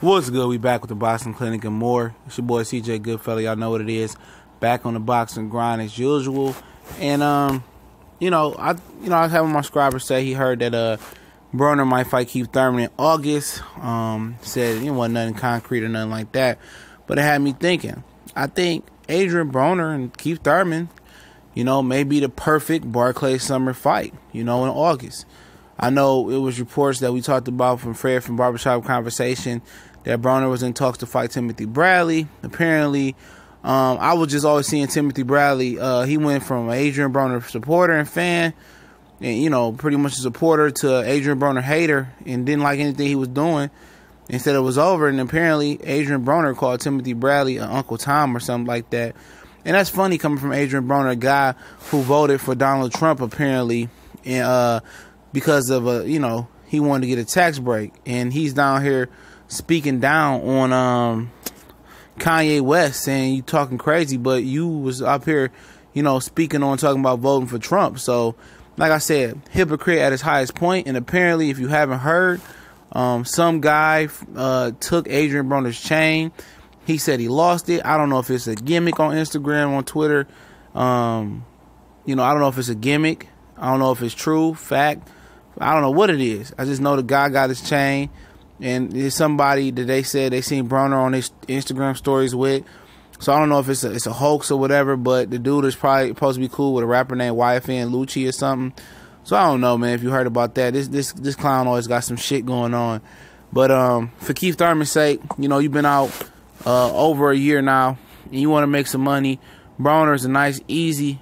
What's good? We back with the Boxing Clinic and more. It's your boy CJ Goodfella. Y'all know what it is. Back on the boxing grind as usual. And I was having my subscriber say he heard that Broner might fight Keith Thurman in August. Said it wasn't nothing concrete or nothing like that. But it had me thinking. I think Adrien Broner and Keith Thurman, may be the perfect Barclays summer fight, in August. I know it was reports that we talked about from Fred from Barbershop Conversation that Broner was in talks to fight Timothy Bradley. Apparently, I was just always seeing Timothy Bradley. He went from Adrien Broner supporter and fan, and pretty much a supporter to Adrien Broner hater, and didn't like anything he was doing. Instead, it was over, and apparently Adrien Broner called Timothy Bradley an Uncle Tom or something like that. And that's funny coming from Adrien Broner, a guy who voted for Donald Trump apparently, and because of he wanted to get a tax break, and he's down here speaking down on Kanye West, saying you talking crazy, but you was up here, speaking on talking about voting for Trump. So, like I said, hypocrite at his highest point. And apparently, if you haven't heard, some guy took Adrien Broner's chain. He said he lost it. I don't know if it's a gimmick on Instagram, on Twitter. I don't know if it's a gimmick. I don't know if it's true, fact. I don't know what it is. I just know the guy got his chain, and there's somebody that they said they seen Broner on his Instagram stories with. So I don't know if it's a hoax or whatever, but the dude is probably supposed to be cool with a rapper named YFN Lucci or something. So I don't know, man, if you heard about that. This clown always got some shit going on. But for Keith Thurman's sake, you've been out over a year now, and you want to make some money. Broner is a nice, easy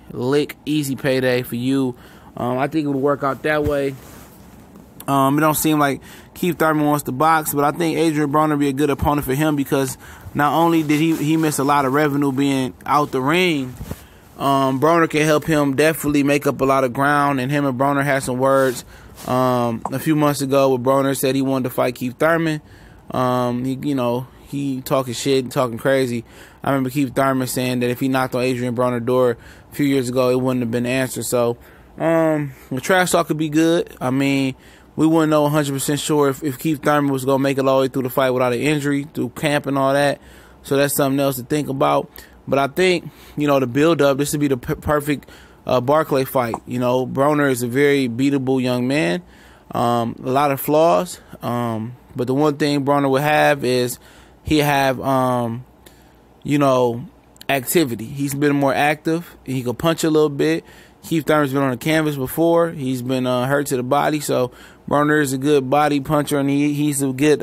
payday for you. I think it would work out that way. It don't seem like Keith Thurman wants to box, but I think Adrien Broner would be a good opponent for him because not only did he miss a lot of revenue being out the ring, Broner can help him definitely make up a lot of ground, and him and Broner had some words a few months ago where Broner said he wanted to fight Keith Thurman. He talking shit, talking crazy. I remember Keith Thurman saying that if he knocked on Adrien Broner's door a few years ago, it wouldn't have been the answer. So the trash talk could be good. I mean, we wouldn't know 100% sure if Keith Thurman was going to make it all the way through the fight without an injury, through camp and all that. So that's something else to think about. But I think, the build-up, this would be the perfect Barclay fight. Broner is a very beatable young man, a lot of flaws. But the one thing Broner would have is he have, activity. He's been more active. He can punch a little bit. Keith Thurman's been on the canvas before. He's been hurt to the body. So Broner is a good body puncher, and he's a good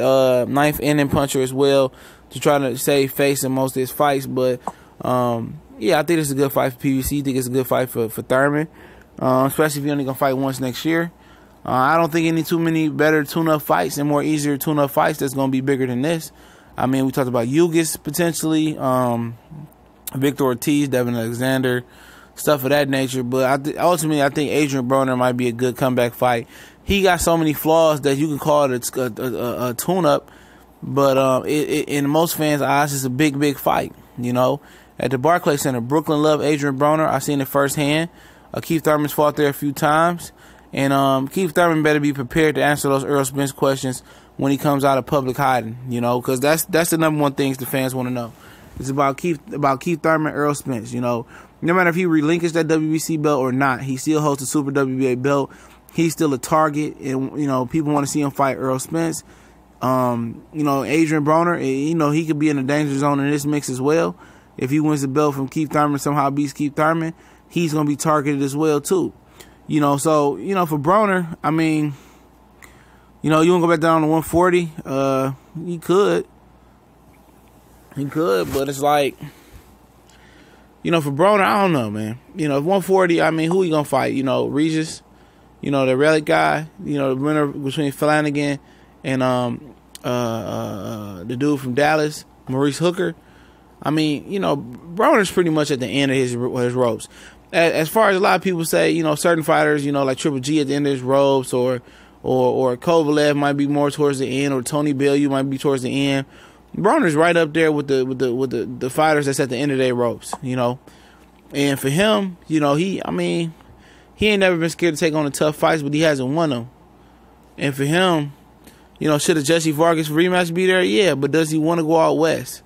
knife ending puncher as well to try to save face in most of his fights. But, I think it's a good fight for PBC. I think it's a good fight for Thurman, especially if you're only going to fight once next year. I don't think any too many better tune-up fights and more easier tune-up fights that's going to be bigger than this. I mean, we talked about Yugis potentially, Victor Ortiz, Devin Alexander, stuff of that nature. But ultimately, I think Adrien Broner might be a good comeback fight. He got so many flaws that you can call it a tune-up. But in most fans' eyes, it's a big fight, At the Barclays Center, Brooklyn love Adrien Broner. I've seen it firsthand. Keith Thurman's fought there a few times. And Keith Thurman better be prepared to answer those Earl Spence questions when he comes out of public hiding, because that's the number one things the fans want to know. It's about Keith Thurman, Earl Spence, No matter if he relinquished that WBC belt or not, he still holds the Super WBA belt. He's still a target, and, people want to see him fight Earl Spence. Adrien Broner, he could be in the danger zone in this mix as well. If he wins the belt from Keith Thurman, somehow beats Keith Thurman, he's going to be targeted as well, too. So, for Broner, I mean, you want to go back down to 140? He could. But it's like, for Broner, I don't know, man. If 140, I mean, who he going to fight? Regis, the relic guy, the winner between Flanagan and the dude from Dallas, Maurice Hooker. I mean, Broner's pretty much at the end of his ropes. As far as a lot of people say, certain fighters, like Triple G at the end of his ropes, or Kovalev might be more towards the end, or Tony Bellew might be towards the end. Broner's right up there with the fighters that's at the end of their ropes, And for him, he ain't never been scared to take on the tough fights, but he hasn't won them. And for him, Should a Jesse Vargas rematch be there? Yeah, but does he want to go out west?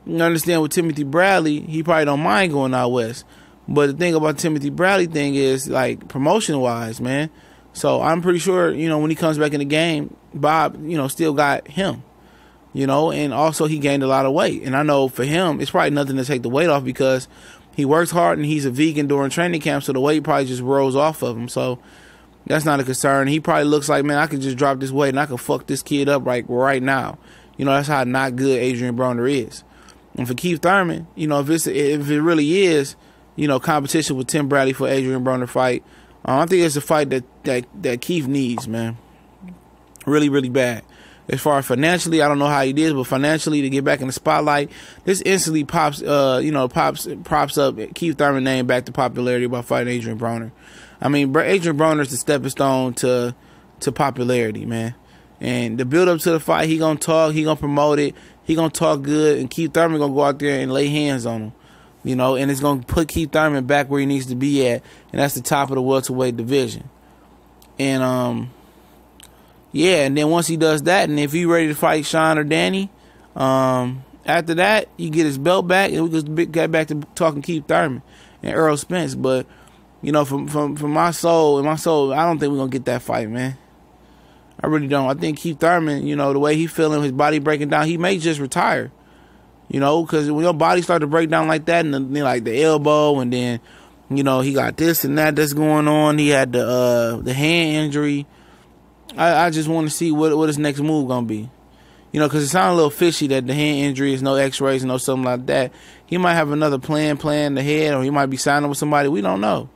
You understand, with Timothy Bradley, he probably don't mind going out west. But the thing about Timothy Bradley thing is, like, promotion-wise, man. So I'm pretty sure, when he comes back in the game, Bob, still got him. And also he gained a lot of weight. And I know for him, it's probably nothing to take the weight off because he works hard and he's a vegan during training camp, so the weight probably just rolls off of him. So that's not a concern. He probably looks like, man, I could just drop this weight and I could fuck this kid up right now. That's how not good Adrien Broner is. And for Keith Thurman, if it really is, competition with Tim Bradley for Adrien Broner fight, I think it's a fight that Keith needs, man. Really, really bad. As far as financially, I don't know how he did, but financially, to get back in the spotlight, this instantly props up Keith Thurman's name back to popularity by fighting Adrien Broner. I mean, Adrien Broner is the stepping stone to popularity, man. And the build up to the fight, he gonna talk, he gonna promote it, he gonna talk good, and Keith Thurman gonna go out there and lay hands on him. And it's gonna put Keith Thurman back where he needs to be at, and that's the top of the welterweight division. And and then once he does that, and if he's ready to fight Sean or Danny, after that, you get his belt back, and we just get back to talking Keith Thurman and Errol Spence. But from my soul, I don't think we're gonna get that fight, man. I really don't. I think Keith Thurman, the way he feeling, his body breaking down, he may just retire. Because when your body start to break down like that, and then like the elbow, and then he got this and that's going on. He had the hand injury. I just want to see what his next move gonna be. Because it sounds a little fishy that the hand injury is no X-rays, no something like that. He might have another plan ahead, or he might be signing with somebody. We don't know.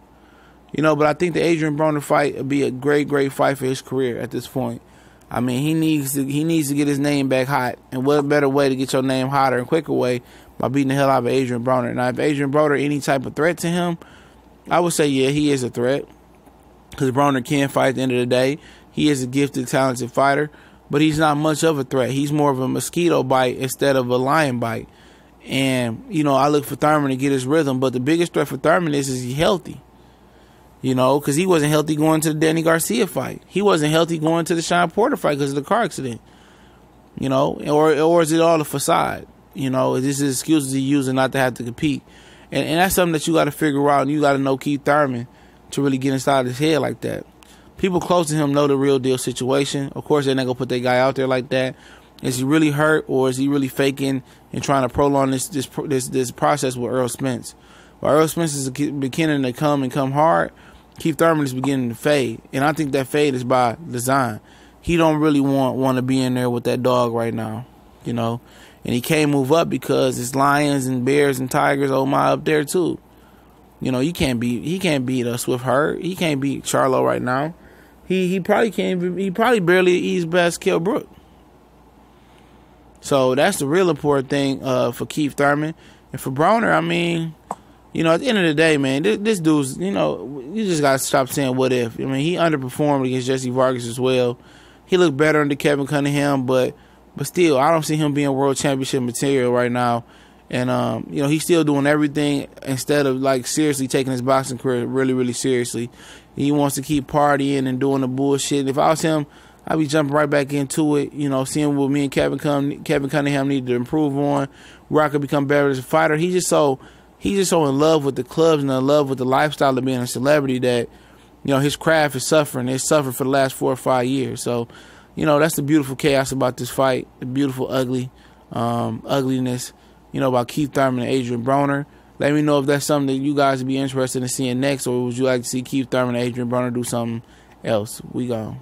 But I think the Adrien Broner fight would be a great, great fight for his career at this point. I mean, he needs to get his name back hot, and what better way to get your name hotter and quicker way by beating the hell out of Adrien Broner. Now, if Adrien Broner any type of threat to him, I would say yeah, he is a threat, because Broner can fight at the end of the day. He is a gifted, talented fighter, but he's not much of a threat. He's more of a mosquito bite instead of a lion bite. And I look for Thurman to get his rhythm, but the biggest threat for Thurman is he healthy? Because he wasn't healthy going to the Danny Garcia fight. He wasn't healthy going to the Sean Porter fight because of the car accident. Or is it all a facade? This is excuses he using not to have to compete. And that's something that you got to figure out, and you got to know Keith Thurman to really get inside his head like that. People close to him know the real deal situation. Of course, they're not going to put their guy out there like that. Is he really hurt, or is he really faking and trying to prolong this process with Errol Spence? While Errol Spence is beginning to come hard, Keith Thurman is beginning to fade. And I think that fade is by design. He don't really want to be in there with that dog right now, And he can't move up because it's lions and bears and tigers, oh my, up there too. He can't beat a Swift Herd. He can't beat Charlo right now. He probably can't. He probably barely eats best Kell Brook. So that's the real important thing for Keith Thurman. And for Broner, I mean, at the end of the day, man, this dude's, you just got to stop saying what if. I mean, he underperformed against Jesse Vargas as well. He looked better under Kevin Cunningham, but still, I don't see him being world championship material right now. And, he's still doing everything instead of, like, seriously taking his boxing career really, really seriously. He wants to keep partying and doing the bullshit. If I was him, I'd be jumping right back into it, seeing what me and Kevin Cunningham need to improve on, where I could become better as a fighter. He's just so in love with the clubs and in love with the lifestyle of being a celebrity that, his craft is suffering. It's suffered for the last 4 or 5 years. So, that's the beautiful chaos about this fight, the beautiful ugliness, about Keith Thurman and Adrien Broner. Let me know if that's something that you guys would be interested in seeing next, or would you like to see Keith Thurman and Adrien Broner do something else? We gone.